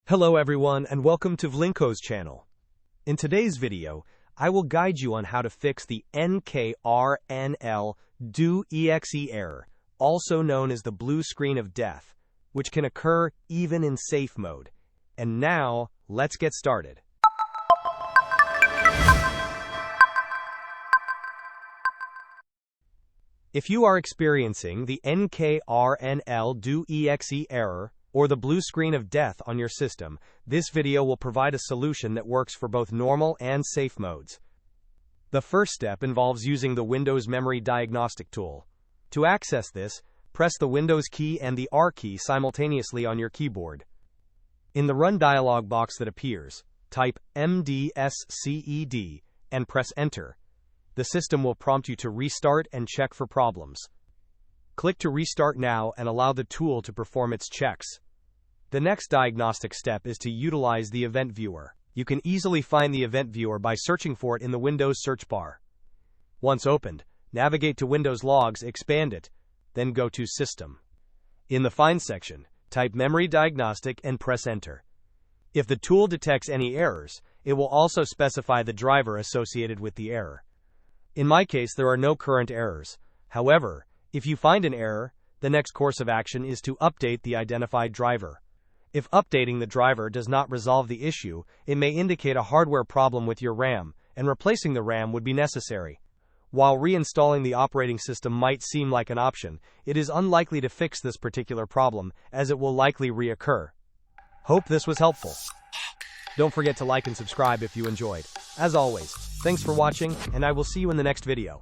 Hello everyone and welcome to Vlinko's channel. In today's video, I will guide you on how to fix the Ntoskrnl Exe error, also known as the blue screen of death, which can occur even in safe mode. And now, let's get started. If you are experiencing the Ntoskrnl Exe error, or the blue screen of death on your system, this video will provide a solution that works for both normal and safe modes. The first step involves using the Windows Memory Diagnostic tool. To access this, press the Windows key and the R key simultaneously on your keyboard. In the Run dialog box that appears, type mdsched and press Enter. The system will prompt you to restart and check for problems. Click to restart now and allow the tool to perform its checks. The next diagnostic step is to utilize the Event Viewer. You can easily find the Event Viewer by searching for it in the Windows search bar. Once opened, navigate to Windows Logs, expand it, then go to System. In the Find section, type Memory Diagnostic and press Enter. If the tool detects any errors, it will also specify the driver associated with the error. In my case, there are no current errors. However, if you find an error, the next course of action is to update the identified driver. If updating the driver does not resolve the issue, it may indicate a hardware problem with your RAM, and replacing the RAM would be necessary. While reinstalling the operating system might seem like an option, it is unlikely to fix this particular problem, as it will likely reoccur. Hope this was helpful. Don't forget to like and subscribe if you enjoyed. As always, thanks for watching, and I will see you in the next video.